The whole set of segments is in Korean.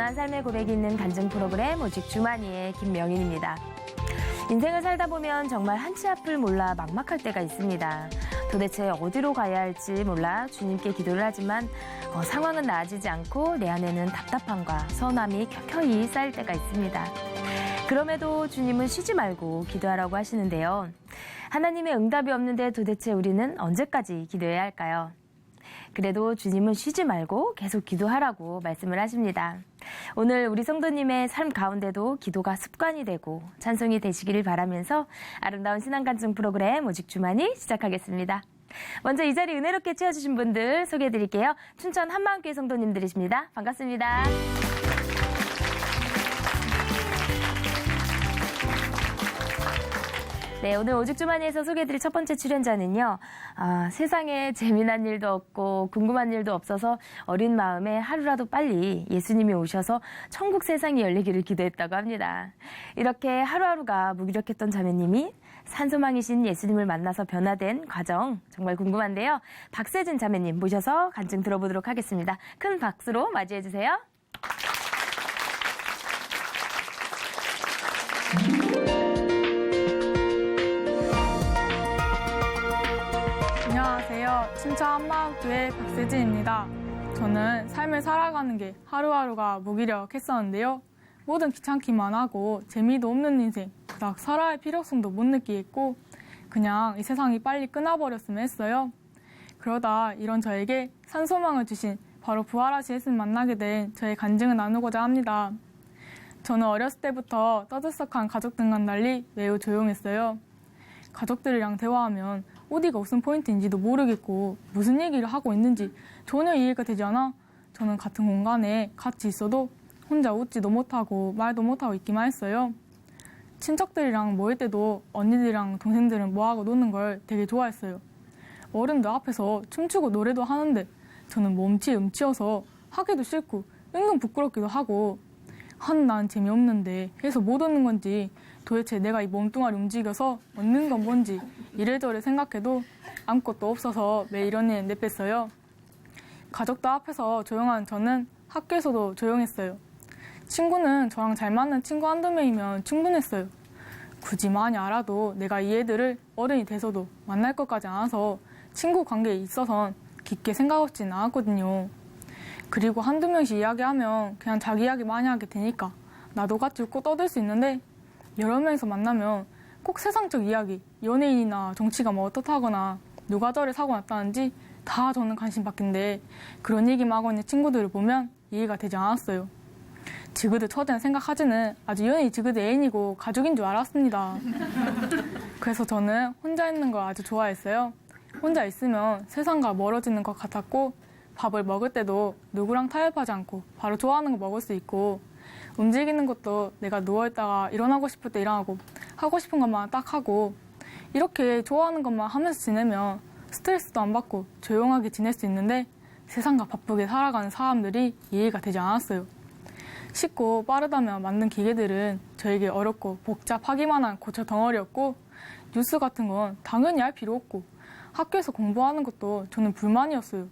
진정한 삶의 고백이 있는 간증 프로그램 오직 주만이의 김명인입니다. 인생을 살다 보면 정말 한치 앞을 몰라 막막할 때가 있습니다. 도대체 어디로 가야 할지 몰라 주님께 기도를 하지만 상황은 나아지지 않고 내 안에는 답답함과 서운함이 켜켜이 쌓일 때가 있습니다. 그럼에도 주님은 쉬지 말고 기도하라고 하시는데요. 하나님의 응답이 없는데 도대체 우리는 언제까지 기도해야 할까요? 그래도 주님은 쉬지 말고 계속 기도하라고 말씀을 하십니다. 오늘 우리 성도님의 삶 가운데도 기도가 습관이 되고 찬송이 되시기를 바라면서 아름다운 신앙간증 프로그램 오직 주만이 시작하겠습니다. 먼저 이 자리 은혜롭게 채워주신 분들 소개해드릴게요. 춘천 한마음교회 성도님들이십니다. 반갑습니다. 네, 오늘 오직 주만이에서 소개해드릴 첫 번째 출연자는요. 세상에 재미난 일도 없고 궁금한 일도 없어서 어린 마음에 하루라도 빨리 예수님이 오셔서 천국 세상이 열리기를 기도했다고 합니다. 이렇게 하루하루가 무기력했던 자매님이 산소망이신 예수님을 만나서 변화된 과정 정말 궁금한데요. 박세진 자매님 모셔서 간증 들어보도록 하겠습니다. 큰 박수로 맞이해주세요. 안녕하세요. 춘천 한마음교회 박세진입니다. 저는 삶을 살아가는 게 하루하루가 무기력했었는데요. 뭐든 귀찮기만 하고 재미도 없는 인생, 그닥 살아야 할 필요성도 못 느끼겠고 그냥 이 세상이 빨리 끊어버렸으면 했어요. 그러다 이런 저에게 산소망을 주신 바로 부활하신 예수님 만나게 된 저의 간증을 나누고자 합니다. 저는 어렸을 때부터 떠들썩한 가족들과는 달리 매우 조용했어요. 가족들이랑 대화하면 어디가 웃음 포인트인지도 모르겠고 무슨 얘기를 하고 있는지 전혀 이해가 되지 않아 저는 같은 공간에 같이 있어도 혼자 웃지도 못하고 말도 못하고 있기만 했어요. 친척들이랑 모일 때도 언니들이랑 동생들은 뭐하고 노는 걸 되게 좋아했어요. 어른들 앞에서 춤추고 노래도 하는데 저는 몸치 음치여서 하기도 싫고 은근 부끄럽기도 하고 난 재미없는데 해서 못 얻는 건지 도대체 내가 이 몸뚱아리 움직여서 얻는 건 뭔지 이래저래 생각해도 아무것도 없어서 매일 이런 일 내뺐어요. 가족들 앞에서 조용한 저는 학교에서도 조용했어요. 친구는 저랑 잘 맞는 친구 한두 명이면 충분했어요. 굳이 많이 알아도 내가 이 애들을 어른이 돼서도 만날 것까지 않아서 친구 관계에 있어선 깊게 생각 없지는 않았거든요. 그리고 한두 명씩 이야기하면 그냥 자기 이야기 많이 하게 되니까 나도 같이 웃고 떠들 수 있는데 여러 명이서 만나면 꼭 세상적 이야기, 연예인이나 정치가 뭐 어떻다거나 누가 저를 사고 났다는지 다 저는 관심 받긴데 그런 얘기만 하고 있는 친구들을 보면 이해가 되지 않았어요. 지그들 처제는 생각하지는 아주 연예인 지그들 애인이고 가족인 줄 알았습니다. 그래서 저는 혼자 있는 걸 아주 좋아했어요. 혼자 있으면 세상과 멀어지는 것 같았고 밥을 먹을 때도 누구랑 타협하지 않고 바로 좋아하는 거 먹을 수 있고 움직이는 것도 내가 누워있다가 일어나고 싶을 때 일어나고 하고 싶은 것만 딱 하고 이렇게 좋아하는 것만 하면서 지내면 스트레스도 안 받고 조용하게 지낼 수 있는데 세상과 바쁘게 살아가는 사람들이 이해가 되지 않았어요. 쉽고 빠르다며 만든 기계들은 저에게 어렵고 복잡하기만 한 고철 덩어리였고 뉴스 같은 건 당연히 할 필요 없고 학교에서 공부하는 것도 저는 불만이었어요.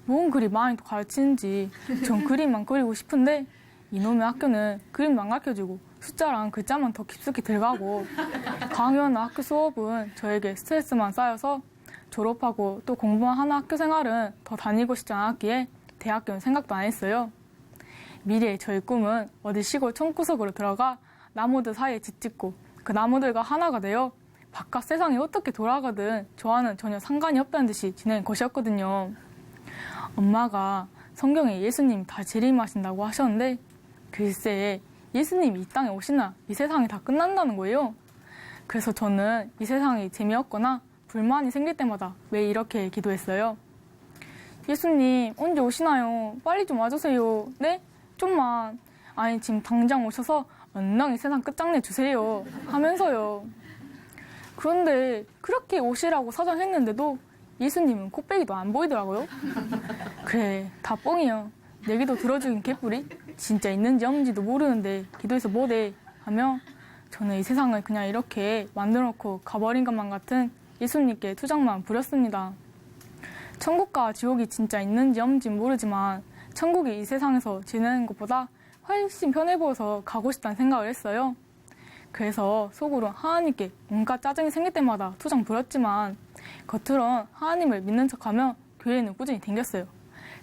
뭔 그리 많이 가르치는지 전 그림만 그리고 싶은데 이놈의 학교는 그림도 안 가르쳐주고 숫자랑 글자만 더 깊숙이 들어가고 강요하는 학교 수업은 저에게 스트레스만 쌓여서 졸업하고 또 공부만 하는 학교 생활은 더 다니고 싶지 않았기에 대학교는 생각도 안 했어요. 미래의 저의 꿈은 어디 시골 촌구석으로 들어가 나무들 사이에 집 짓고 그 나무들과 하나가 되어 바깥 세상이 어떻게 돌아가든 저와는 전혀 상관이 없다는 듯이 지내는 것이었거든요. 엄마가 성경에 예수님이 다 재림하신다고 하셨는데 글쎄 예수님이 이 땅에 오시나 이 세상이 다 끝난다는 거예요. 그래서 저는 이 세상이 재미없거나 불만이 생길 때마다 매일 이렇게 기도했어요. 예수님 언제 오시나요? 빨리 좀 와주세요. 네? 좀만. 아니 지금 당장 오셔서 얼른 이 세상 끝장내 주세요 하면서요. 그런데 그렇게 오시라고 사정했는데도 예수님은 코빼기도 안 보이더라고요. 그래 다 뻥이야. 내 기도 들어주긴 개뿔이 진짜 있는지 없는지도 모르는데 기도해서 뭐래 하며 저는 이 세상을 그냥 이렇게 만들어놓고 가버린 것만 같은 예수님께 투정만 부렸습니다. 천국과 지옥이 진짜 있는지 없는지 모르지만 천국이 이 세상에서 지내는 것보다 훨씬 편해 보여서 가고 싶다는 생각을 했어요. 그래서 속으로 하나님께 온갖 짜증이 생길 때마다 투정 부렸지만 겉으론 하나님을 믿는 척하며 교회에는 꾸준히 다녔어요.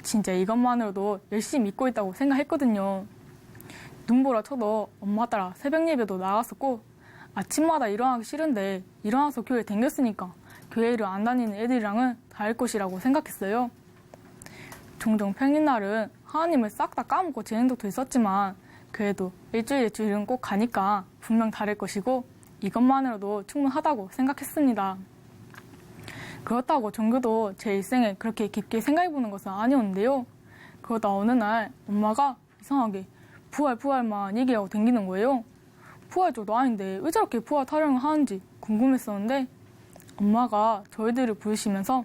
진짜 이것만으로도 열심히 믿고 있다고 생각했거든요. 눈보라 쳐도 엄마 따라 새벽 예배도 나갔었고 아침마다 일어나기 싫은데 일어나서 교회에 다녔으니까 교회를 안 다니는 애들이랑은 다를 것이라고 생각했어요. 종종 평일날은 하나님을 싹 다 까먹고 지낸 적도 있었지만 그래도 일주일은 꼭 가니까 분명 다를 것이고 이것만으로도 충분하다고 생각했습니다. 그렇다고 종교도 제 일생에 그렇게 깊게 생각해보는 것은 아니었는데요. 그러다 어느 날 엄마가 이상하게 부활만 얘기하고 댕기는 거예요. 부활절도 아닌데 왜 저렇게 부활 타령을 하는지 궁금했었는데 엄마가 저희들을 부르시면서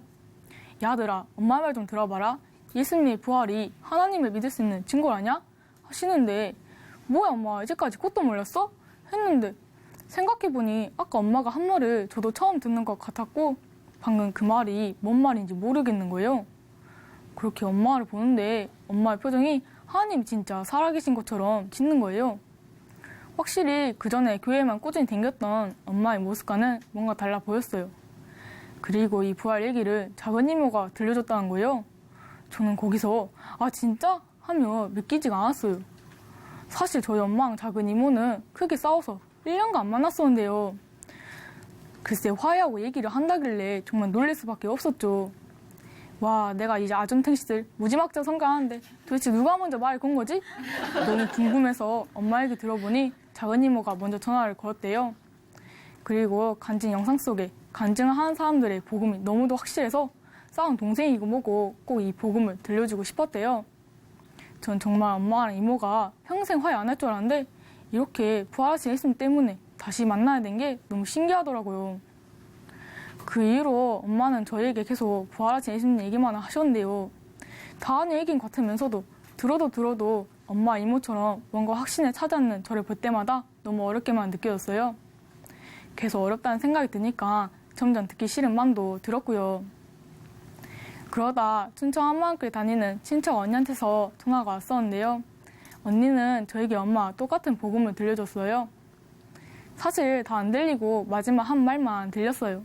야들아 엄마 말 좀 들어봐라. 예수님의 부활이 하나님을 믿을 수 있는 증거라냐? 하시는데 뭐야 엄마 이제까지 그것도 몰랐어? 했는데 생각해보니 아까 엄마가 한 말을 저도 처음 듣는 것 같았고 방금 그 말이 뭔 말인지 모르겠는 거예요. 그렇게 엄마를 보는데 엄마의 표정이 하나님이 진짜 살아계신 것처럼 짓는 거예요. 확실히 그 전에 교회에만 꾸준히 다녔던 엄마의 모습과는 뭔가 달라 보였어요. 그리고 이 부활 얘기를 작은 이모가 들려줬다는 거예요. 저는 거기서 아 진짜? 하며 믿기지가 않았어요. 사실 저희 엄마랑 작은 이모는 크게 싸워서 1년간 안 만났었는데요. 글쎄 화해하고 얘기를 한다길래 정말 놀랄 수밖에 없었죠. 와 내가 이제 아점탱시들 무지막지하게 성장하는데 도대체 누가 먼저 말을 건 거지? 너무 궁금해서 엄마 얘기 들어보니 작은 이모가 먼저 전화를 걸었대요. 그리고 간증 영상 속에 간증을 하는 사람들의 복음이 너무도 확실해서 싸운 동생이고 뭐고 꼭 이 복음을 들려주고 싶었대요. 전 정말 엄마랑 이모가 평생 화해 안 할 줄 알았는데 이렇게 부활하신 예수님 때문에 다시 만나야 된 게 너무 신기하더라고요. 그 이후로 엄마는 저희에게 계속 부활하신 예수님 얘기만 하셨는데요. 다 아는 얘기인 같으면서도 들어도 엄마 이모처럼 뭔가 확신을 찾았는 저를 볼 때마다 너무 어렵게만 느껴졌어요. 계속 어렵다는 생각이 드니까 점점 듣기 싫은 마음도 들었고요. 그러다 춘천 한마음교회 다니는 친척 언니한테서 전화가 왔었는데요. 언니는 저에게 엄마와 똑같은 복음을 들려줬어요. 사실 다 안 들리고 마지막 한 말만 들렸어요.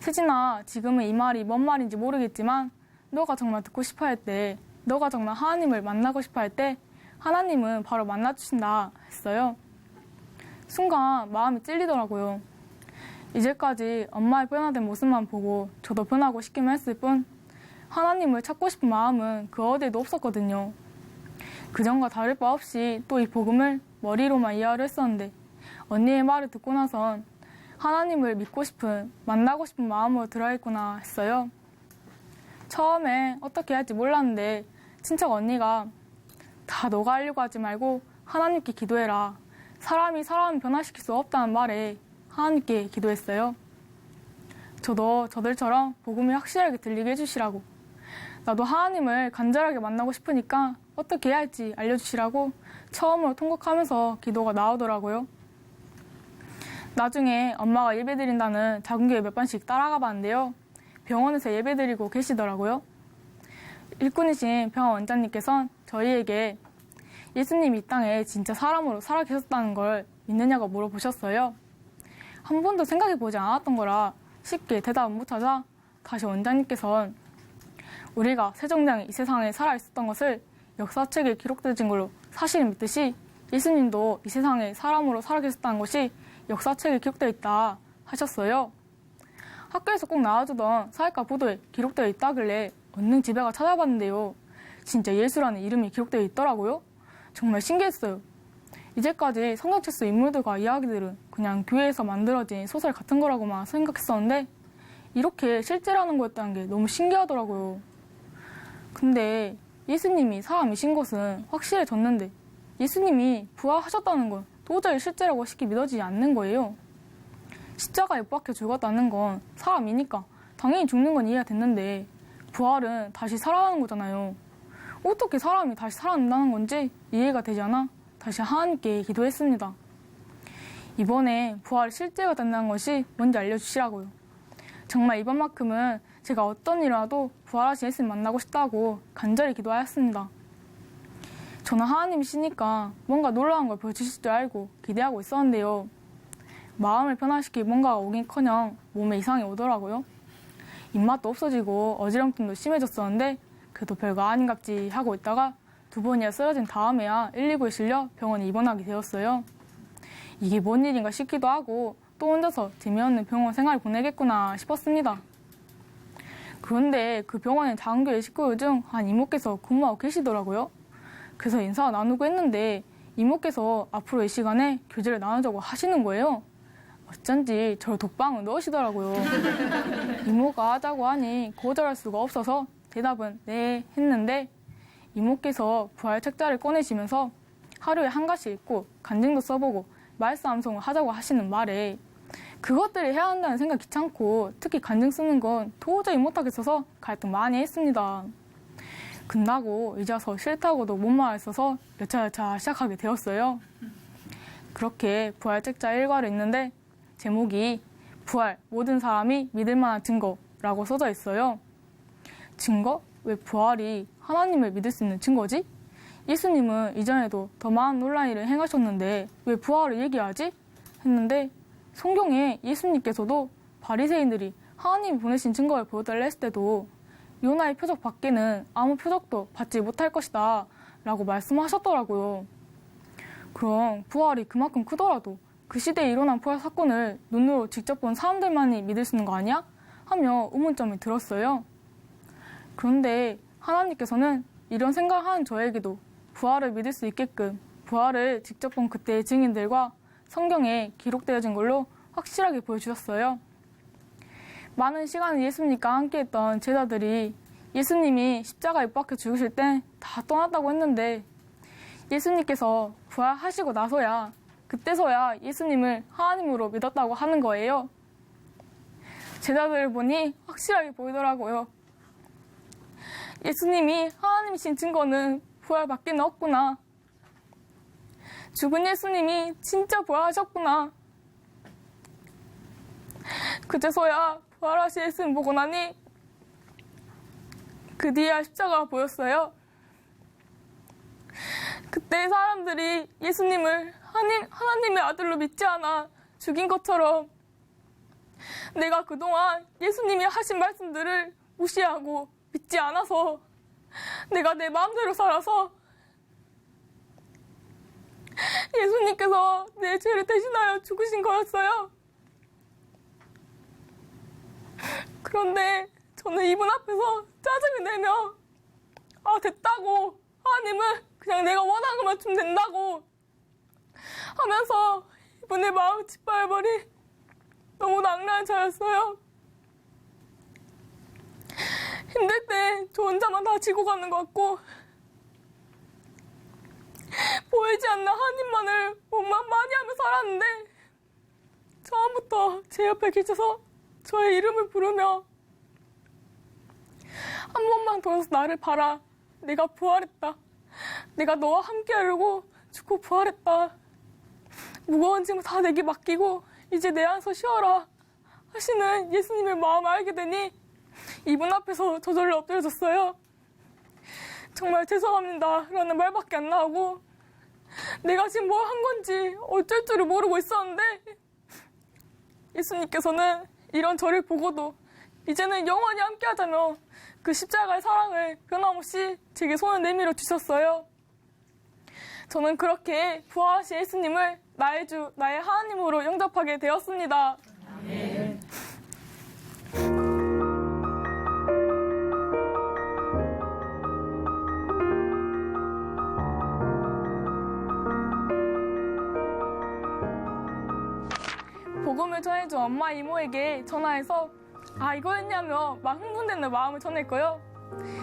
세진아, 지금은 이 말이 뭔 말인지 모르겠지만 너가 정말 듣고 싶어 할 때, 너가 정말 하나님을 만나고 싶어 할 때 하나님은 바로 만나주신다 했어요. 순간 마음이 찔리더라고요. 이제까지 엄마의 변화된 모습만 보고 저도 변하고 싶기만 했을 뿐 하나님을 찾고 싶은 마음은 그 어디에도 없었거든요. 그전과 다를 바 없이 또 이 복음을 머리로만 이해하려 했었는데 언니의 말을 듣고 나선 하나님을 믿고 싶은, 만나고 싶은 마음으로 들어야겠구나 했어요. 처음에 어떻게 할지 몰랐는데 친척 언니가 다 너가 하려고 하지 말고 하나님께 기도해라. 사람이 사람을 변화시킬 수 없다는 말에 하나님께 기도했어요. 저도 저들처럼 복음이 확실하게 들리게 해주시라고, 나도 하나님을 간절하게 만나고 싶으니까 어떻게 해야 할지 알려주시라고 처음으로 통곡하면서 기도가 나오더라고요. 나중에 엄마가 예배드린다는 작은 교회 몇 번씩 따라가 봤는데요. 병원에서 예배드리고 계시더라고요. 일꾼이신 병원 원장님께서는 저희에게 예수님이 이 땅에 진짜 사람으로 살아 계셨다는 걸 믿느냐고 물어보셨어요. 한 번도 생각해보지 않았던 거라 쉽게 대답을 못하자 다시 원장님께서는 우리가 세종대왕이 이 세상에 살아있었던 것을 역사책에 기록되진 걸로 사실을 믿듯이 예수님도 이 세상에 사람으로 살아 계셨다는 것이 역사책에 기록되어 있다 하셨어요. 학교에서 꼭 나와주던 사회과 보도에 기록되어 있다길래 얼른 집에 가 찾아봤는데요. 진짜 예수라는 이름이 기록되어 있더라고요. 정말 신기했어요. 이제까지 성경책 속 인물들과 이야기들은 그냥 교회에서 만들어진 소설 같은 거라고만 생각했었는데 이렇게 실제라는 거였다는 게 너무 신기하더라고요. 근데 예수님이 사람이신 것은 확실해졌는데 예수님이 부활하셨다는 건 도저히 실제라고 쉽게 믿어지지 않는 거예요. 십자가에 못 박혀 죽었다는 건 사람이니까 당연히 죽는 건 이해가 됐는데 부활은 다시 살아나는 거잖아요. 어떻게 사람이 다시 살아난다는 건지 이해가 되지 않아 다시 하나님께 기도했습니다. 이번에 부활이 실제가 된다는 것이 뭔지 알려주시라고요. 정말 이번만큼은 제가 어떤 일을 해도 부활하신 예수님 만나고 싶다고 간절히 기도하였습니다. 저는 하나님이시니까 뭔가 놀라운 걸 보여주실 줄 알고 기대하고 있었는데요. 마음을 변화시킬 뭔가가 오긴커녕 몸에 이상이 오더라고요. 입맛도 없어지고 어지럼증도 심해졌었는데 그래도 별거 아닌갑지 하고 있다가 2번이나 쓰러진 다음에야 119에 실려 병원에 입원하게 되었어요. 이게 뭔 일인가 싶기도 하고 또 혼자서 재미없는 병원 생활을 보내겠구나 싶었습니다. 그런데 그 병원에 장교의 식구들 중 한 이모께서 근무하고 계시더라고요. 그래서 인사가 나누고 했는데 이모께서 앞으로 이 시간에 교재를 나누자고 하시는 거예요. 어쩐지 저를 독방을 넣으시더라고요. 이모가 하자고 하니 거절할 수가 없어서 대답은 네 했는데 이모께서 부활 책자를 꺼내시면서 하루에 한 가지 읽고 간증도 써보고 말씀 암송을 하자고 하시는 말에 그것들을 해야 한다는 생각 귀찮고 특히 간증 쓰는 건 도저히 못하겠어서 갈등 많이 했습니다. 끝나고 이제 와서 싫다고도 못 말했어서 여차여차 시작하게 되었어요. 그렇게 부활 책자 일과를 읽는데 제목이 부활, 모든 사람이 믿을 만한 증거라고 써져 있어요. 증거? 왜 부활이 하나님을 믿을 수 있는 증거지? 예수님은 이전에도 더 많은 놀라운 일을 행하셨는데 왜 부활을 얘기하지? 했는데 성경에 예수님께서도 바리새인들이 하나님이 보내신 증거를 보여달라 했을 때도 요나의 표적 밖에는 아무 표적도 받지 못할 것이다 라고 말씀하셨더라고요. 그럼 부활이 그만큼 크더라도 그 시대에 일어난 부활 사건을 눈으로 직접 본 사람들만이 믿을 수 있는 거 아니야? 하며 의문점이 들었어요. 그런데 하나님께서는 이런 생각을 하는 저에게도 부활을 믿을 수 있게끔 부활을 직접 본 그때의 증인들과 성경에 기록되어진 걸로 확실하게 보여주셨어요. 많은 시간을 예수님과 함께했던 제자들이 예수님이 십자가에 못 박혀 죽으실 때 다 떠났다고 했는데 예수님께서 부활하시고 나서야 그때서야 예수님을 하나님으로 믿었다고 하는 거예요. 제자들을 보니 확실하게 보이더라고요. 예수님이 하나님이신 증거는 부활밖에 없구나. 죽은 예수님이 진짜 부활하셨구나. 그제서야 부활하신 예수님 보고 나니 그 뒤에 십자가가 보였어요. 그때 사람들이 예수님을 하나님의 아들로 믿지 않아 죽인 것처럼 내가 그동안 예수님이 하신 말씀들을 무시하고 믿지 않아서 내가 내 마음대로 살아서 예수님께서 내 죄를 대신하여 죽으신 거였어요. 그런데 저는 이분 앞에서 짜증을 내며 됐다고 하나님은 그냥 내가 원하는 것만 주면 된다고 하면서 이분의 마음을 짓밟아버린 너무 낭랑한 자였어요. 힘들 때 저 혼자만 다 지고 가는 것 같고 보이지 않는 하나님만을 몸만 많이 하며 살았는데 처음부터 제 옆에 계셔서 저의 이름을 부르며 한 번만 더 나를 봐라. 내가 부활했다. 내가 너와 함께 하려고 죽고 부활했다. 무거운 짐 다 내게 맡기고 이제 내 안에서 쉬어라 하시는 예수님의 마음을 알게 되니 이분 앞에서 저절로 엎드려졌어요. 정말 죄송합니다 라는 말밖에 안 나오고 내가 지금 뭘 한 건지 어쩔 줄을 모르고 있었는데 예수님께서는 이런 저를 보고도 이제는 영원히 함께 하자며 그 십자가의 사랑을 변함없이 제게 손을 내밀어 주셨어요. 저는 그렇게 부활하신 예수님을 나의 주, 나의 하나님으로 영접하게 되었습니다. 아멘. 복음을 전해준 엄마 이모에게 전화해서 이거였냐며 막 흥분되는 마음을 전했고요.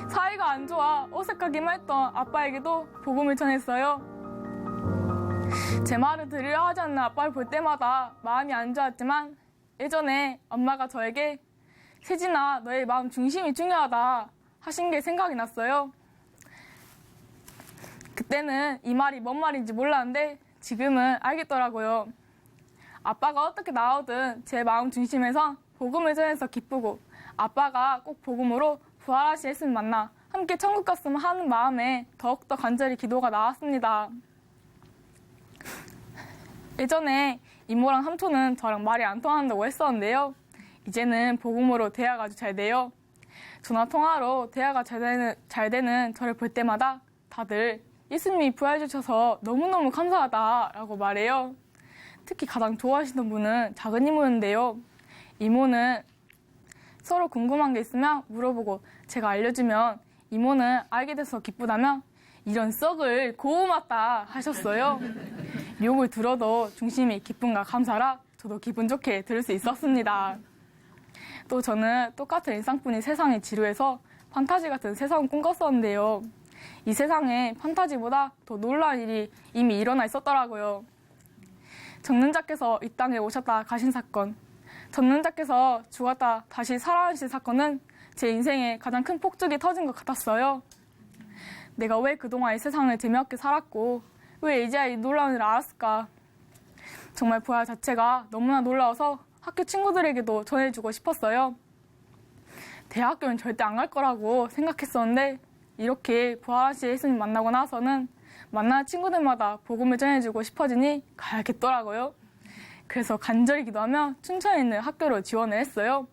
사이가 안 좋아 어색하기만 했던 아빠에게도 복음을 전했어요. 제 말을 들으려 하지 않는 아빠를 볼 때마다 마음이 안 좋았지만 예전에 엄마가 저에게 세진아 너의 마음 중심이 중요하다 하신 게 생각이 났어요. 그때는 이 말이 뭔 말인지 몰랐는데 지금은 알겠더라고요. 아빠가 어떻게 나오든 제 마음 중심에서 복음을 전해서 기쁘고 아빠가 꼭 복음으로 부활하신 예수님 만나 함께 천국 갔으면 하는 마음에 더욱더 간절히 기도가 나왔습니다. 예전에 이모랑 삼촌은 저랑 말이 안 통한다고 했었는데요. 이제는 복음으로 대화가 아주 잘 돼요. 전화통화로 대화가 잘 되는 저를 볼 때마다 다들 예수님이 부활해 주셔서 너무너무 감사하다라고 말해요. 특히 가장 좋아하시는 분은 작은 이모인데요. 이모는 서로 궁금한 게 있으면 물어보고 제가 알려주면 이모는 알게 돼서 기쁘다며 이런 썩을 고우 맞다 하셨어요. 욕을 들어도 중심이 기쁨과 감사라 저도 기분 좋게 들을 수 있었습니다. 또 저는 똑같은 일상뿐인 세상이 지루해서 판타지 같은 세상을 꿈꿨었는데요. 이 세상에 판타지보다 더 놀라운 일이 이미 일어나 있었더라고요. 정른자께서 이 땅에 오셨다 가신 사건, 전능자께서 죽었다 다시 살아나신 사건은 제 인생에 가장 큰 폭죽이 터진 것 같았어요. 내가 왜 그동안 이 세상을 재미없게 살았고 왜 이제야 이 놀라운 일을 알았을까. 정말 부활 자체가 너무나 놀라워서 학교 친구들에게도 전해주고 싶었어요. 대학교는 절대 안 갈 거라고 생각했었는데 이렇게 부활하신 예수님 만나고 나서는 만나는 친구들마다 복음을 전해주고 싶어지니 가야겠더라고요. 그래서 간절히 기도하며 춘천에 있는 학교로 지원을 했어요.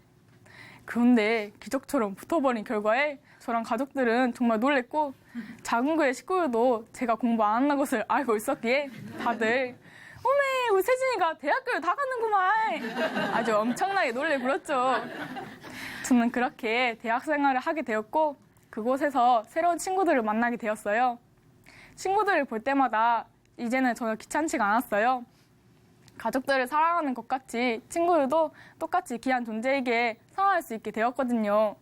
그런데 기적처럼 붙어버린 결과에 저랑 가족들은 정말 놀랬고 작은 교회 식구들도 제가 공부 안 한다는 것을 알고 있었기에 다들 어메 우리 세진이가 대학교를 다 가는구만 아주 엄청나게 놀래 불었죠. 저는 그렇게 대학 생활을 하게 되었고 그곳에서 새로운 친구들을 만나게 되었어요. 친구들을 볼 때마다 이제는 전혀 귀찮지가 않았어요. 가족들을 사랑하는 것 같이 친구들도 똑같이 귀한 존재에게 사랑할 수 있게 되었거든요.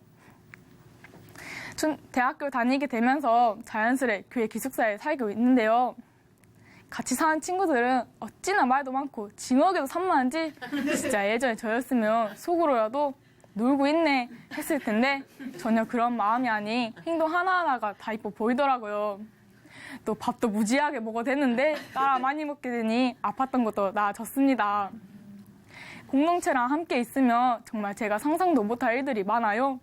전 대학교 다니게 되면서 자연스레 교회 기숙사에 살고 있는데요. 같이 사는 친구들은 어찌나 말도 많고 징역에도 산만한지 진짜 예전에 저였으면 속으로라도 놀고 있네 했을 텐데 전혀 그런 마음이 아닌 행동 하나하나가 다 이뻐 보이더라고요. 또 밥도 무지하게 먹어도 됐는데 따라 많이 먹게 되니 아팠던 것도 나아졌습니다. 공동체랑 함께 있으면 정말 제가 상상도 못할 일들이 많아요.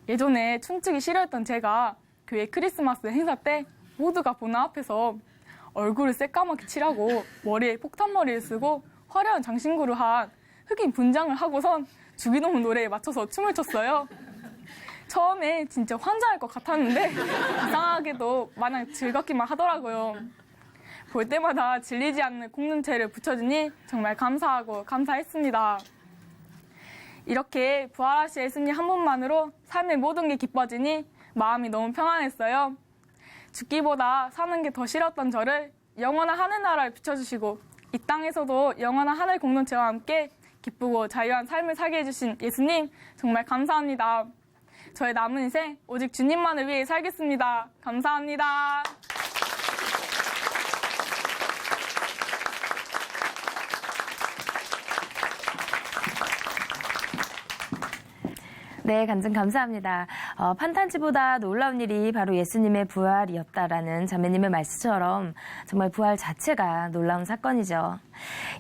예전에 춤추기 싫어했던 제가 교회 크리스마스 행사 때 모두가 보는 앞에서 얼굴을 새까맣게 칠하고 머리에 폭탄머리를 쓰고 화려한 장신구를 한 흑인 분장을 하고선 주기도문 노래에 맞춰서 춤을 췄어요. 처음에 진짜 환장할 것 같았는데 이상하게도 마냥 즐겁기만 하더라고요. 볼 때마다 질리지 않는 공동체를 붙여주니 정말 감사하고 감사했습니다. 이렇게 부활하신 예수님 한 분만으로 삶의 모든 게 기뻐지니 마음이 너무 평안했어요. 죽기보다 사는 게 더 싫었던 저를 영원한 하늘나라를 비춰주시고 이 땅에서도 영원한 하늘 공동체와 함께 기쁘고 자유한 삶을 살게 해주신 예수님 정말 감사합니다. 저의 남은 인생 오직 주님만을 위해 살겠습니다. 감사합니다. 네, 간증 감사합니다. 판타지보다 놀라운 일이 바로 예수님의 부활이었다라는 자매님의 말씀처럼 정말 부활 자체가 놀라운 사건이죠.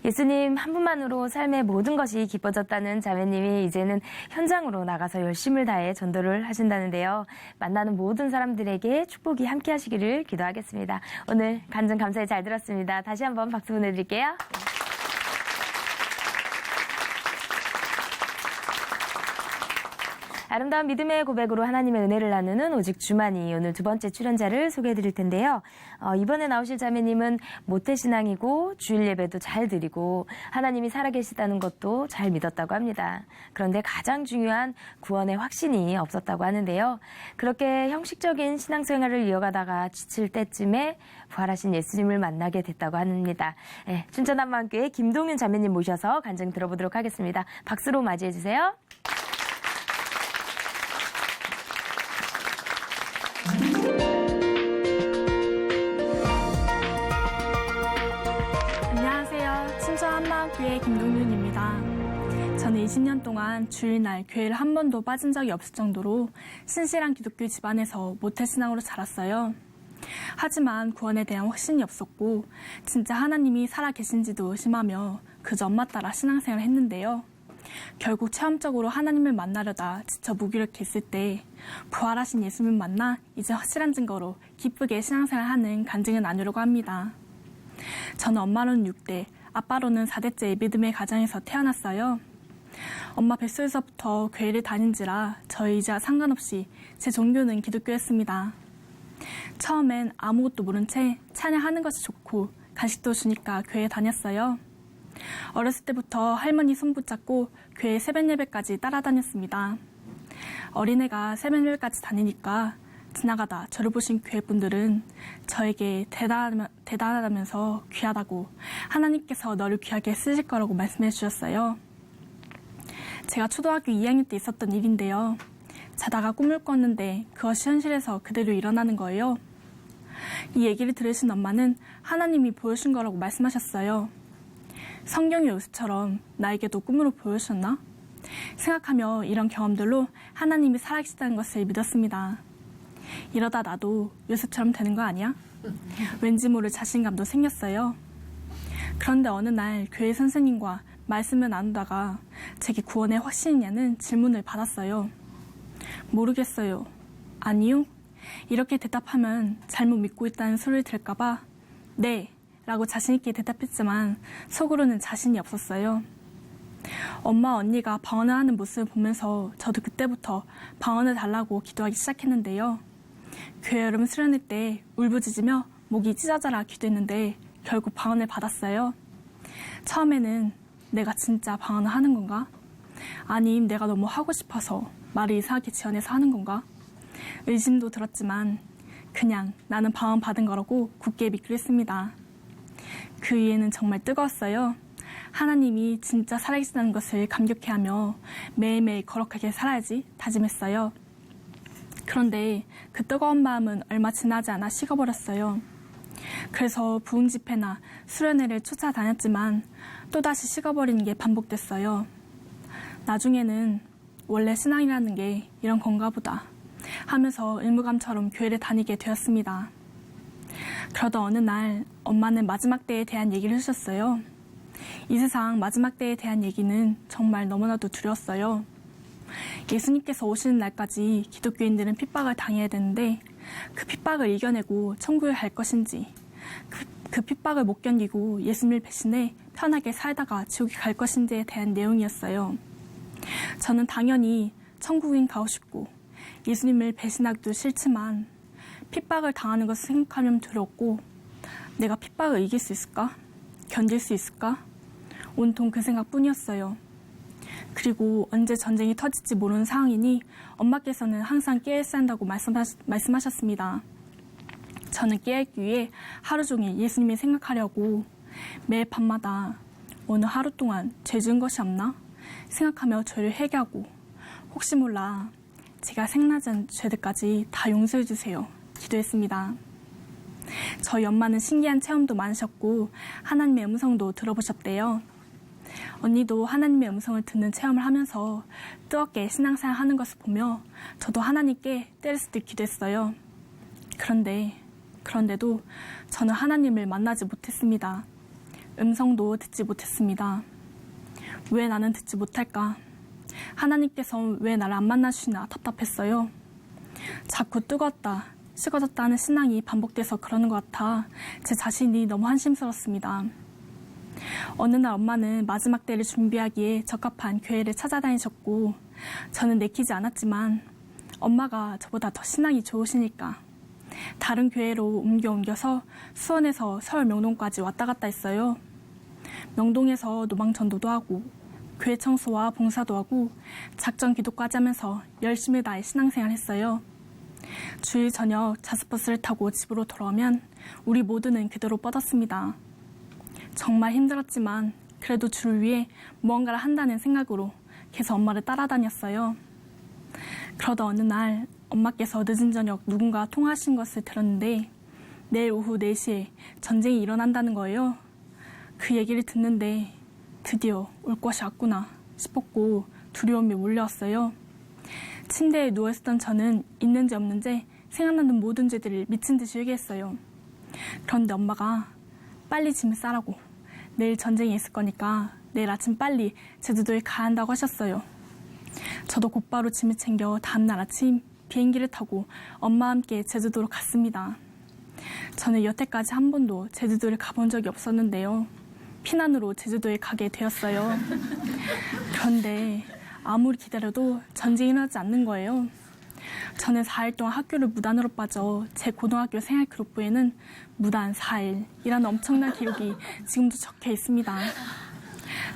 예수님 한 분만으로 삶의 모든 것이 기뻐졌다는 자매님이 이제는 현장으로 나가서 열심을 다해 전도를 하신다는데요. 만나는 모든 사람들에게 축복이 함께 하시기를 기도하겠습니다. 오늘 간증 감사히 잘 들었습니다. 다시 한번 박수 보내드릴게요. 아름다운 믿음의 고백으로 하나님의 은혜를 나누는 오직 주만이 오늘 두 번째 출연자를 소개해드릴 텐데요. 이번에 나오실 자매님은 모태신앙이고 주일 예배도 잘 드리고 하나님이 살아계시다는 것도 잘 믿었다고 합니다. 그런데 가장 중요한 구원의 확신이 없었다고 하는데요. 그렇게 형식적인 신앙생활을 이어가다가 지칠 때쯤에 부활하신 예수님을 만나게 됐다고 합니다. 네, 춘천한마음교회 김동윤 자매님 모셔서 간증 들어보도록 하겠습니다. 박수로 맞이해 주세요. 안녕하세요. 춘천한마음교회 김동윤입니다. 저는 20년 동안 주일날 교회를 한 번도 빠진 적이 없을 정도로 신실한 기독교 집안에서 모태신앙으로 자랐어요. 하지만 구원에 대한 확신이 없었고 진짜 하나님이 살아계신지도 의심하며 그저 엄마 따라 신앙생활을 했는데요. 결국 체험적으로 하나님을 만나려다 지쳐 무기력했을 때 부활하신 예수님을 만나 이제 확실한 증거로 기쁘게 신앙생활하는 간증을 나누려고 합니다. 저는 엄마로는 6대, 아빠로는 4대째 믿음의 가정에서 태어났어요. 엄마 뱃속에서부터 교회를 다닌지라 저희 이제와 상관없이 제 종교는 기독교였습니다. 처음엔 아무것도 모른 채 찬양하는 것이 좋고 간식도 주니까 교회에 다녔어요. 어렸을 때부터 할머니 손 붙잡고 교회 새벽 예배까지 따라다녔습니다. 어린애가 새벽 예배까지 다니니까 지나가다 저를 보신 교회분들은 저에게 대단하다면서 귀하다고 하나님께서 너를 귀하게 쓰실 거라고 말씀해 주셨어요. 제가 초등학교 2학년 때 있었던 일인데요. 자다가 꿈을 꿨는데 그것이 현실에서 그대로 일어나는 거예요. 이 얘기를 들으신 엄마는 하나님이 보여준 거라고 말씀하셨어요. 성경의 요셉처럼 나에게도 꿈으로 보여주셨나? 생각하며 이런 경험들로 하나님이 살아계시다는 것을 믿었습니다. 이러다 나도 요셉처럼 되는 거 아니야? 왠지 모를 자신감도 생겼어요. 그런데 어느 날 교회 선생님과 말씀을 나누다가 제게 구원의 확신이냐는 질문을 받았어요. 모르겠어요. 아니요? 이렇게 대답하면 잘못 믿고 있다는 소리를 들을까봐 네 라고 자신있게 대답했지만 속으로는 자신이 없었어요. 엄마 언니가 방언을 하는 모습을 보면서 저도 그때부터 방언을 달라고 기도하기 시작했는데요. 교회 여름 수련회 때 울부짖으며 목이 찢어져라 기도했는데 결국 방언을 받았어요. 처음에는 내가 진짜 방언을 하는 건가? 아님 내가 너무 하고 싶어서 말을 이상하게 지어내서 하는 건가? 의심도 들었지만 그냥 나는 방언 받은 거라고 굳게 믿기로 했습니다. 그 위에는 정말 뜨거웠어요. 하나님이 진짜 살아계시다는 것을 감격해하며 매일매일 거룩하게 살아야지 다짐했어요. 그런데 그 뜨거운 마음은 얼마 지나지 않아 식어버렸어요. 그래서 부흥 집회나 수련회를 쫓아다녔지만 또다시 식어버리는 게 반복됐어요. 나중에는 원래 신앙이라는 게 이런 건가 보다 하면서 의무감처럼 교회를 다니게 되었습니다. 그러다 어느 날 엄마는 마지막 때에 대한 얘기를 해주셨어요. 이 세상 마지막 때에 대한 얘기는 정말 너무나도 두려웠어요. 예수님께서 오시는 날까지 기독교인들은 핍박을 당해야 되는데 그 핍박을 이겨내고 천국에 갈 것인지 그 핍박을 못 견디고 예수님을 배신해 편하게 살다가 지옥에 갈 것인지에 대한 내용이었어요. 저는 당연히 천국인 가고 싶고 예수님을 배신하기도 싫지만 핍박을 당하는 것을 생각하면 두렵고 내가 핍박을 이길 수 있을까? 견딜 수 있을까? 온통 그 생각뿐이었어요. 그리고 언제 전쟁이 터질지 모르는 상황이니 엄마께서는 항상 깨어있어야 한다고 말씀하셨습니다. 저는 깨어있기 위해 하루 종일 예수님을 생각하려고 매일 밤마다 오늘 하루 동안 죄 지은 것이 없나? 생각하며 죄를 회개하고 혹시 몰라 제가 생나지 않은 죄들까지 다 용서해 주세요. 기도했습니다. 저희 엄마는 신기한 체험도 많으셨고 하나님의 음성도 들어보셨대요. 언니도 하나님의 음성을 듣는 체험을 하면서 뜨겁게 신앙생활 하는 것을 보며 저도 하나님께 때를 쓰듯 기도했어요. 그런데도 저는 하나님을 만나지 못했습니다. 음성도 듣지 못했습니다. 왜 나는 듣지 못할까? 하나님께서 왜 나를 안 만나주시나 답답했어요. 자꾸 뜨거웠다, 식어졌다 하는 신앙이 반복돼서 그러는 것 같아 제 자신이 너무 한심스럽습니다. 어느 날 엄마는 마지막 때를 준비하기에 적합한 교회를 찾아다니셨고 저는 내키지 않았지만 엄마가 저보다 더 신앙이 좋으시니까 다른 교회로 옮겨서 수원에서 서울 명동까지 왔다 갔다 했어요. 명동에서 노방전도도 하고 교회 청소와 봉사도 하고 작전 기도까지 하면서 열심히 다해 신앙생활 했어요. 주일 저녁 자습버스를 타고 집으로 돌아오면 우리 모두는 그대로 뻗었습니다. 정말 힘들었지만 그래도 주를 위해 무언가를 한다는 생각으로 계속 엄마를 따라다녔어요. 그러다 어느 날 엄마께서 늦은 저녁 누군가 통화하신 것을 들었는데 내일 오후 4시에 전쟁이 일어난다는 거예요. 그 얘기를 듣는데 드디어 올 것이 왔구나 싶었고 두려움이 몰려왔어요. 침대에 누워있었던 저는 있는지 없는지 생각나는 모든 죄들을 미친 듯이 회개했어요. 그런데 엄마가 빨리 짐을 싸라고 내일 전쟁이 있을 거니까 내일 아침 빨리 제주도에 가야 한다고 하셨어요. 저도 곧바로 짐을 챙겨 다음날 아침 비행기를 타고 엄마와 함께 제주도로 갔습니다. 저는 여태까지 한 번도 제주도를 가본 적이 없었는데요. 피난으로 제주도에 가게 되었어요. 그런데 아무리 기다려도 전쟁이 일어나지 않는 거예요. 저는 4일 동안 학교를 무단으로 빠져 제 고등학교 생활 기록부에는 무단 4일이라는 엄청난 기록이 지금도 적혀 있습니다.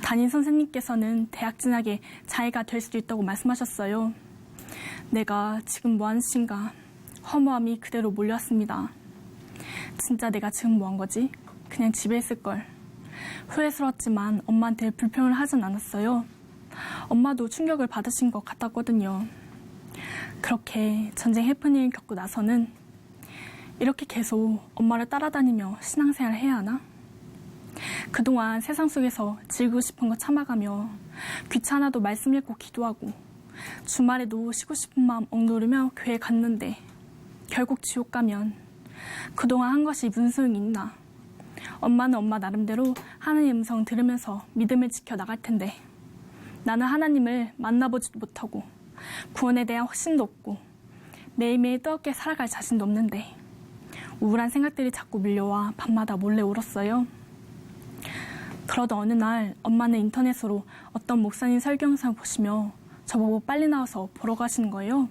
담임 선생님께서는 대학 진학에 장애가 될 수도 있다고 말씀하셨어요. 내가 지금 뭐 하는 짓인가 허무함이 그대로 몰려왔습니다. 진짜 내가 지금 뭐 한 거지? 그냥 집에 있을걸. 후회스러웠지만 엄마한테 불평을 하진 않았어요. 엄마도 충격을 받으신 것 같았거든요. 그렇게 전쟁 해프닝을 겪고 나서는 이렇게 계속 엄마를 따라다니며 신앙생활을 해야 하나? 그동안 세상 속에서 즐기고 싶은 거 참아가며 귀찮아도 말씀 읽고 기도하고 주말에도 쉬고 싶은 마음 억누르며 교회 갔는데 결국 지옥 가면 그동안 한 것이 무슨 소용이 있나? 엄마는 엄마 나름대로 하나님의 음성 들으면서 믿음을 지켜 나갈 텐데 나는 하나님을 만나보지도 못하고 구원에 대한 확신도 없고 매일매일 뜨겁게 살아갈 자신도 없는데 우울한 생각들이 자꾸 밀려와 밤마다 몰래 울었어요. 그러던 어느 날 엄마는 인터넷으로 어떤 목사님 설교 영상을 보시며 저보고 빨리 나와서 보러 가시는 거예요.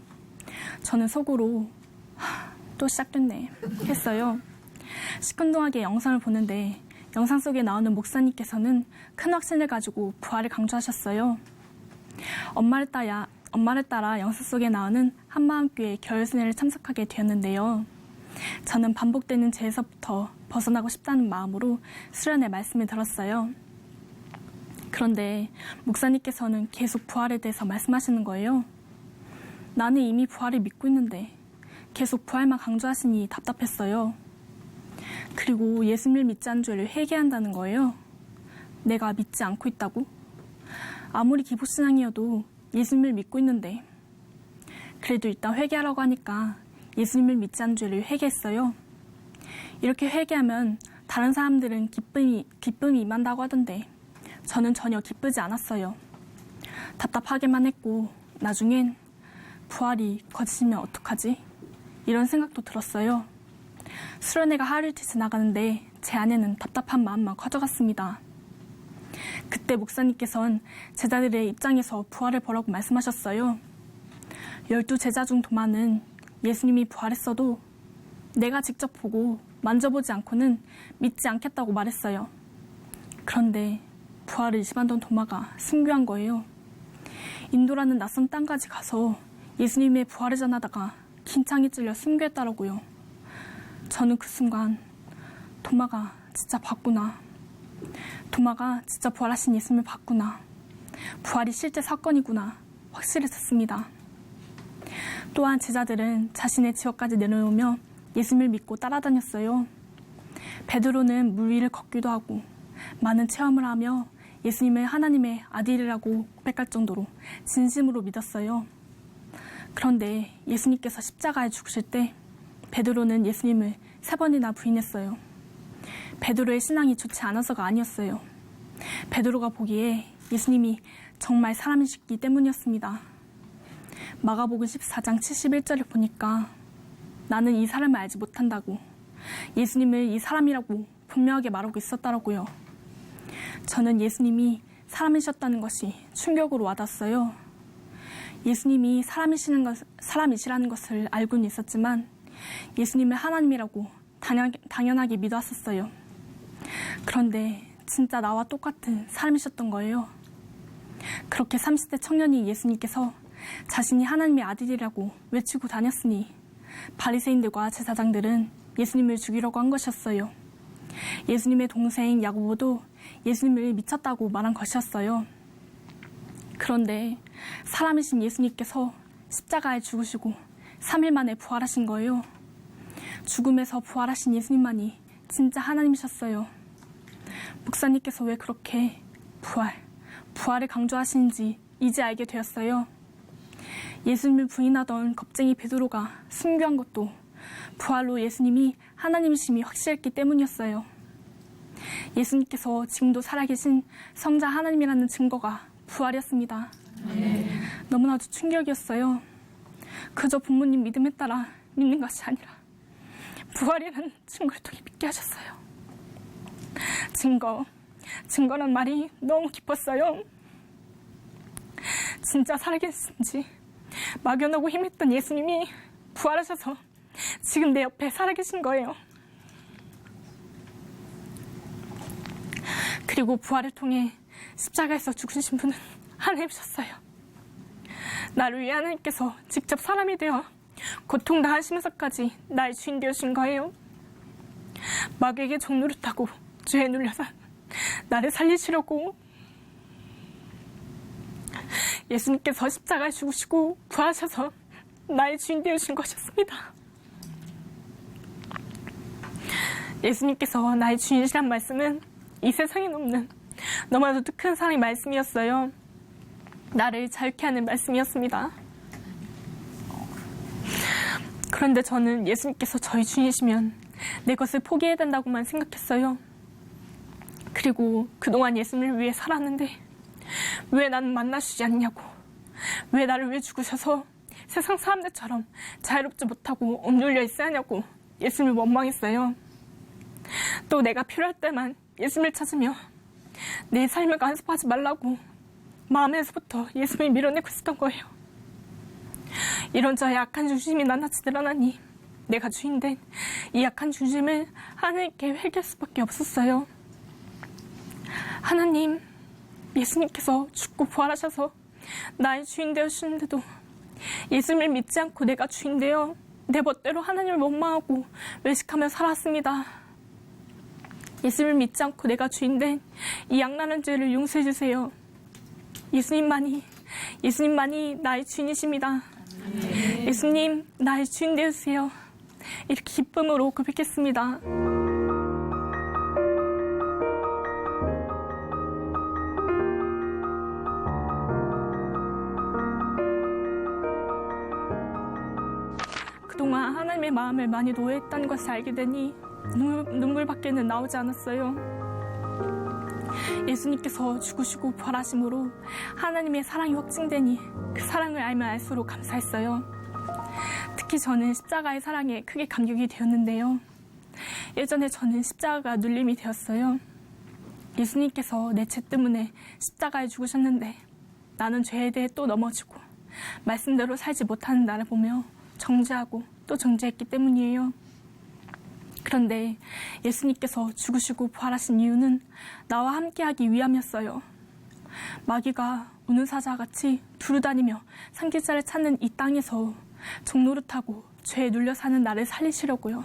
저는 속으로 또 시작됐네 했어요. 시큰둥하게 영상을 보는데 영상 속에 나오는 목사님께서는 큰 확신을 가지고 부활을 강조하셨어요. 엄마를 따라 영상 속에 나오는 한마음교회 겨울순회를 참석하게 되었는데요. 저는 반복되는 죄에서부터 벗어나고 싶다는 마음으로 수련의 말씀을 들었어요. 그런데 목사님께서는 계속 부활에 대해서 말씀하시는 거예요. 나는 이미 부활을 믿고 있는데 계속 부활만 강조하시니 답답했어요. 그리고 예수님을 믿지 않은 죄를 회개한다는 거예요. 내가 믿지 않고 있다고? 아무리 기복신앙이어도 예수님을 믿고 있는데 그래도 일단 회개하라고 하니까 예수님을 믿지 않은 죄를 회개했어요. 이렇게 회개하면 다른 사람들은 기쁨이 임한다고 하던데 저는 전혀 기쁘지 않았어요. 답답하기만 했고 나중엔 부활이 거짓이면 어떡하지? 이런 생각도 들었어요. 수련회가 하루이틀 지나가는데 제 안에는 답답한 마음만 커져갔습니다. 그때 목사님께서는 제자들의 입장에서 부활을 보라고 말씀하셨어요. 12제자 중 도마는 예수님이 부활했어도 내가 직접 보고 만져보지 않고는 믿지 않겠다고 말했어요. 그런데 부활을 의심하던 도마가 순교한 거예요. 인도라는 낯선 땅까지 가서 예수님의 부활을 전하다가 긴창에 찔려 순교했더라고요. 저는 그 순간 도마가 진짜 봤구나. 도마가 진짜 부활하신 예수님을 봤구나. 부활이 실제 사건이구나. 확실했었습니다. 또한 제자들은 자신의 지역까지 내려놓으며 예수님을 믿고 따라다녔어요. 베드로는 물 위를 걷기도 하고 많은 체험을 하며 예수님을 하나님의 아들이라고 고백할 정도로 진심으로 믿었어요. 그런데 예수님께서 십자가에 죽으실 때 베드로는 예수님을 3번이나 부인했어요. 베드로의 신앙이 좋지 않아서가 아니었어요. 베드로가 보기에 예수님이 정말 사람이시기 때문이었습니다. 마가복음 14장 71절을 보니까 나는 이 사람을 알지 못한다고 예수님을 이 사람이라고 분명하게 말하고 있었더라고요. 저는 예수님이 사람이셨다는 것이 충격으로 와닿았어요. 예수님이 사람이시라는 것을 알고는 있었지만 예수님을 하나님이라고 당연하게 믿었었어요. 그런데 진짜 나와 똑같은 사람이셨던 거예요. 그렇게 30대 청년이 예수님께서 자신이 하나님의 아들이라고 외치고 다녔으니 바리새인들과 제사장들은 예수님을 죽이려고 한 것이었어요. 예수님의 동생 야고보도 예수님을 미쳤다고 말한 것이었어요. 그런데 사람이신 예수님께서 십자가에 죽으시고 3일 만에 부활하신 거예요. 죽음에서 부활하신 예수님만이 진짜 하나님이셨어요. 목사님께서 왜 그렇게 부활을 강조하시는지 이제 알게 되었어요. 예수님을 부인하던 겁쟁이 베드로가 순교한 것도 부활로 예수님이 하나님이심이 확실했기 때문이었어요. 예수님께서 지금도 살아계신 성자 하나님이라는 증거가 부활이었습니다. 너무나도 충격이었어요. 그저 부모님 믿음에 따라 믿는 것이 아니라 부활이라는 증거를 통해 믿게 하셨어요. 증거란 말이 너무 기뻤어요. 진짜 살아계신지 막연하고 힘있던 예수님이 부활하셔서 지금 내 옆에 살아계신 거예요. 그리고 부활을 통해 십자가에서 죽으신 분은 하나님이셨어요. 나를 위해 하나님께서 직접 사람이 되어 고통당하시면서까지 나의 주인 되어주신 거예요. 마귀에게 종노릇하고 죄에 눌려서 나를 살리시려고 예수님께서 십자가에 죽으시고 부활하셔서 나의 주인 되어주신 것이었습니다. 예수님께서 나의 주인이란 말씀은 이 세상에 없는 너무나도 큰 사랑의 말씀이었어요. 나를 자유케 하는 말씀이었습니다. 그런데 저는 예수님께서 저희 주인이시면 내 것을 포기해야 된다고만 생각했어요. 그리고 그동안 예수님을 위해 살았는데 왜 나는 만나주지 않냐고, 왜 나를 위해 죽으셔서 세상 사람들처럼 자유롭지 못하고 억눌려 있어야 하냐고 예수님을 원망했어요. 또 내가 필요할 때만 예수님을 찾으며 내 삶을 간섭하지 말라고 마음에서부터 예수님을 밀어내고 있었던 거예요. 이런 저의 약한 중심이 낱낱이 드러나니 내가 주인된 이 약한 중심을 하나님께 회개할 수밖에 없었어요. 하나님, 예수님께서 죽고 부활하셔서 나의 주인 되어주시는데도 예수님을 믿지 않고 내가 주인 되어 내 멋대로 하나님을 원망하고 외식하며 살았습니다. 예수님을 믿지 않고 내가 주인된 이 악랄한 죄를 용서해 주세요. 예수님만이 나의 주인이십니다. 예수님, 나의 주인 되어주세요. 이렇게 기쁨으로 고백했습니다. 그동안 하나님의 마음을 많이 노예했다는 것을 알게 되니 눈물밖에는 나오지 않았어요. 예수님께서 죽으시고 부활하심으로 하나님의 사랑이 확증되니 그 사랑을 알면 알수록 감사했어요. 특히 저는 십자가의 사랑에 크게 감격이 되었는데요. 예전에 저는 십자가가 눌림이 되었어요. 예수님께서 내 죄 때문에 십자가에 죽으셨는데 나는 죄에 대해 또 넘어지고 말씀대로 살지 못하는 나를 보며 정죄하고 또 정죄했기 때문이에요. 그런데 예수님께서 죽으시고 부활하신 이유는 나와 함께하기 위함이었어요. 마귀가 우는 사자같이 두루다니며 상길자를 찾는 이 땅에서 종노릇하고 죄에 눌려 사는 나를 살리시려고요.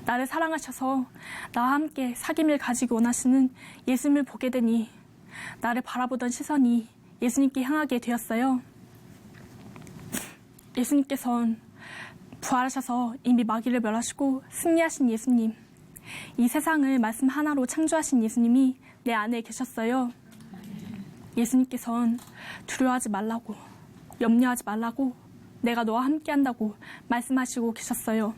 나를 사랑하셔서 나와 함께 사귐을 가지기 원하시는 예수님을 보게 되니 나를 바라보던 시선이 예수님께 향하게 되었어요. 예수님께서는 부활하셔서 이미 마귀를 멸하시고 승리하신 예수님, 이 세상을 말씀 하나로 창조하신 예수님이 내 안에 계셨어요. 예수님께서는 두려워하지 말라고, 염려하지 말라고, 내가 너와 함께한다고 말씀하시고 계셨어요.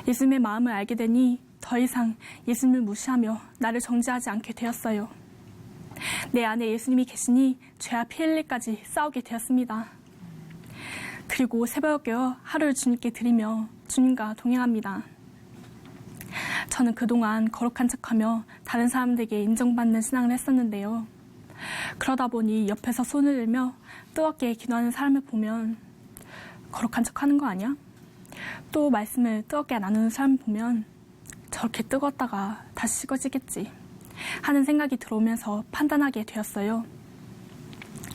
예수님의 마음을 알게 되니 더 이상 예수님을 무시하며 나를 정죄하지 않게 되었어요. 내 안에 예수님이 계시니 죄와 피 흘릴까지 싸우게 되었습니다. 그리고 새벽에 깨어 하루를 주님께 드리며 주님과 동행합니다. 저는 그동안 거룩한 척하며 다른 사람들에게 인정받는 신앙을 했었는데요. 그러다 보니 옆에서 손을 들며 뜨겁게 기도하는 사람을 보면 거룩한 척하는 거 아니야? 또 말씀을 뜨겁게 나누는 사람을 보면 저렇게 뜨겁다가 다시 식어지겠지 하는 생각이 들어오면서 판단하게 되었어요.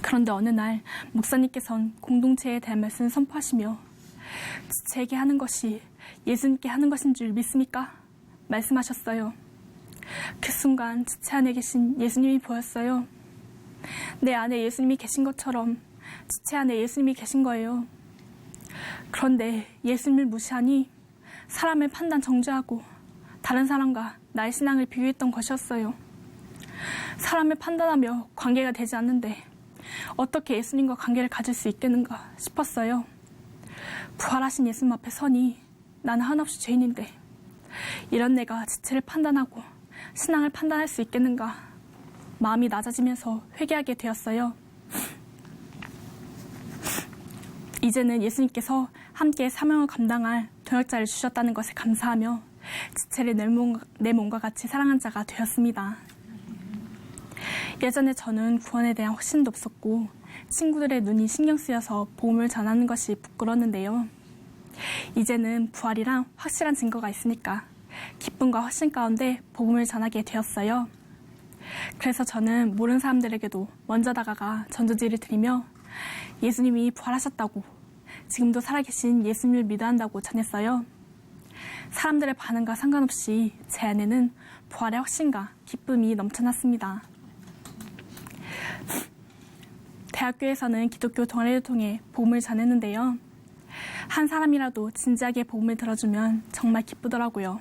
그런데 어느 날 목사님께서는 공동체에 대한 말씀을 선포하시며 지체에게 하는 것이 예수님께 하는 것인 줄 믿습니까? 말씀하셨어요. 그 순간 지체 안에 계신 예수님이 보였어요. 내 안에 예수님이 계신 것처럼 지체 안에 예수님이 계신 거예요. 그런데 예수님을 무시하니 사람을 판단 정죄하고 다른 사람과 나의 신앙을 비교했던 것이었어요. 사람을 판단하며 관계가 되지 않는데 어떻게 예수님과 관계를 가질 수 있겠는가 싶었어요. 부활하신 예수님 앞에 서니 나는 한없이 죄인인데 이런 내가 지체를 판단하고 신앙을 판단할 수 있겠는가. 마음이 낮아지면서 회개하게 되었어요. 이제는 예수님께서 함께 사명을 감당할 동역자를 주셨다는 것에 감사하며 지체를 내 몸과 같이 사랑한 자가 되었습니다. 예전에 저는 구원에 대한 확신도 없었고 친구들의 눈이 신경 쓰여서 복음을 전하는 것이 부끄러웠는데요. 이제는 부활이랑 확실한 증거가 있으니까 기쁨과 확신 가운데 복음을 전하게 되었어요. 그래서 저는 모르는 사람들에게도 먼저 다가가 전도지를 드리며 예수님이 부활하셨다고, 지금도 살아계신 예수님을 믿어야 한다고 전했어요. 사람들의 반응과 상관없이 제 안에는 부활의 확신과 기쁨이 넘쳐났습니다. 대학교에서는 기독교 동아리를 통해 복음을 전했는데요. 한 사람이라도 진지하게 복음을 들어주면 정말 기쁘더라고요.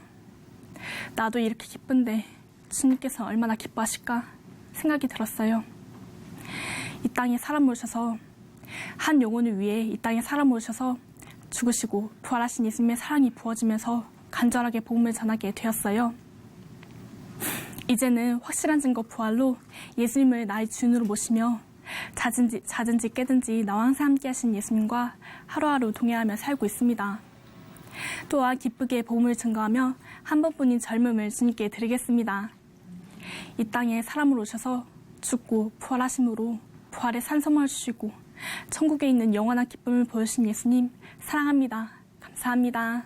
나도 이렇게 기쁜데 주님께서 얼마나 기뻐하실까 생각이 들었어요. 이 땅에 사람 오셔서, 한 영혼을 위해 이 땅에 사람 오셔서 죽으시고 부활하신 예수님의 사랑이 부어지면서 간절하게 복음을 전하게 되었어요. 이제는 확실한 증거 부활로 예수님을 나의 주인으로 모시며 자든지 깨든지 나와 항상 함께 하신 예수님과 하루하루 동행하며 살고 있습니다. 또한 기쁘게 복음을 증거하며 한 번뿐인 젊음을 주님께 드리겠습니다. 이 땅에 사람으로 오셔서 죽고 부활하심으로 부활의 산소망을 주시고 천국에 있는 영원한 기쁨을 보여주신 예수님 사랑합니다. 감사합니다.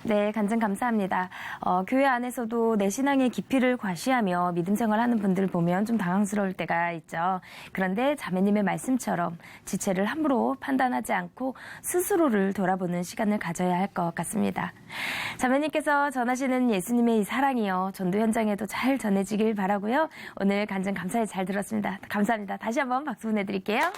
네, 간증 감사합니다. 교회 안에서도 내 신앙의 깊이를 과시하며 믿음 생활하는 분들 보면 좀 당황스러울 때가 있죠. 그런데 자매님의 말씀처럼 지체를 함부로 판단하지 않고 스스로를 돌아보는 시간을 가져야 할 것 같습니다. 자매님께서 전하시는 예수님의 이 사랑이요, 전도 현장에도 잘 전해지길 바라고요. 오늘 간증 감사히 잘 들었습니다. 감사합니다. 다시 한번 박수 보내드릴게요.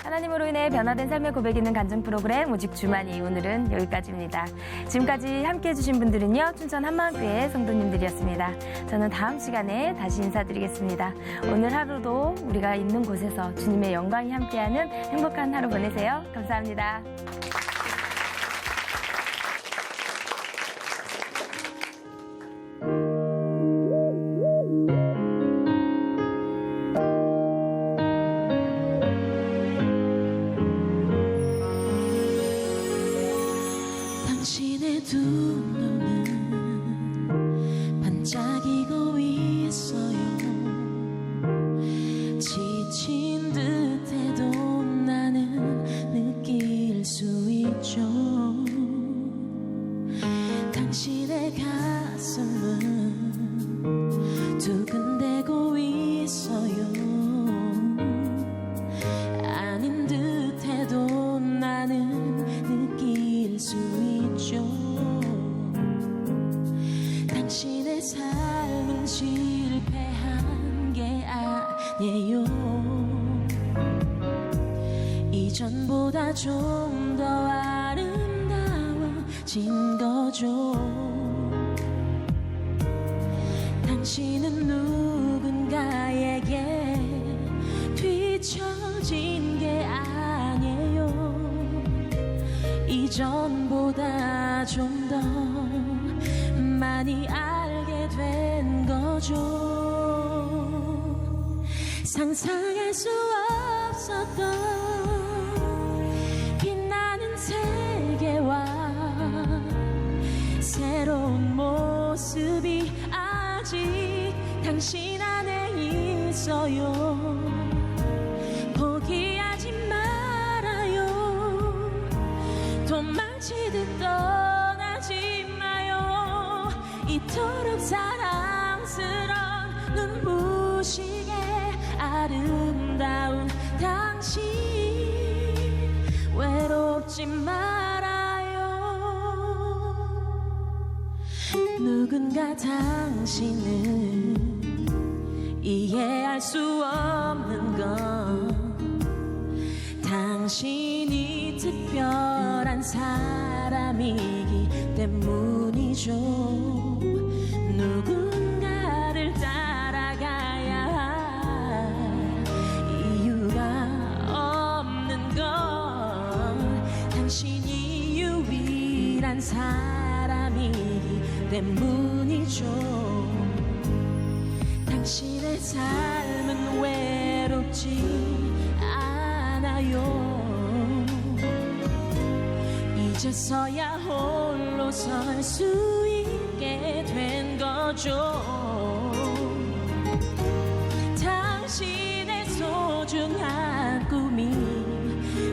하나님으로 인해 변화된 삶의 고백 있는 간증 프로그램 오직 주만이, 오늘은 여기까지입니다. 지금까지 함께해 주신 분들은요, 춘천 한마음교회 성도님들이었습니다. 저는 다음 시간에 다시 인사드리겠습니다. 오늘 하루도 우리가 있는 곳에서 주님의 영광이 함께하는 행복한 하루 보내세요. 감사합니다. 당신의 두 눈은 반짝이고 있어요. 지친 듯해도 나는 느낄 수 있죠. 당신의 가슴은 두근대고 있어요. 아닌 듯해도 나는 느낄 수 있죠. 당신의 삶은 실패한 게 아니에요. 이전보다 좀 더 아름다워진 거죠. 당신은 누군가에게 뒤처진 게 아니에요. 이전보다 좀 더 많이 알게 된 거죠. 상상할 수 없었던 빛나는 세계와 새로운 모습이 아직 당신 안에 있어요. 포기하지 말아요. 도망치듯 떠나지 마요. 이토록 사랑스러운 눈부시게 아름다운 당신, 외롭지 말아요. 누군가 당신을 이해할 수 없는 건 당신이 특별한 사람이기 때문이죠. 누군가를 따라가야 사람이기 때문이죠. 당신의 삶은 외롭지 않아요. 이제서야 홀로 설 수 있게 된 거죠. 당신의 소중한 꿈이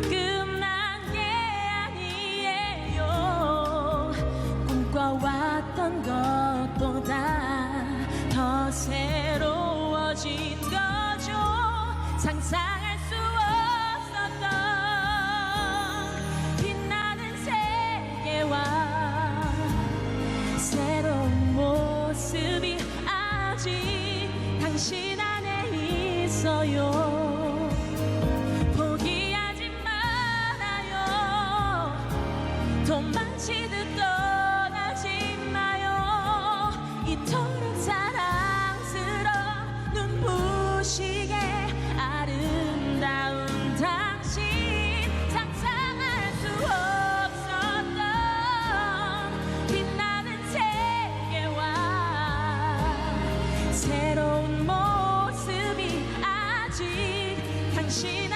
끝난 게 아니에요. 꿈꿔왔던 것보다 더 새로워진 거죠. 상상할 수 없었던 빛나는 세계와 새로운 모습이 아직 당신 안에 있어요. 포기하지 말아요. 도망치듯 떠나지 마요. 이토록 사랑스러운 눈부시게 아름다운 당신, 상상할 수 없었던 빛나는 세계와 새로운 모습이 아직 당신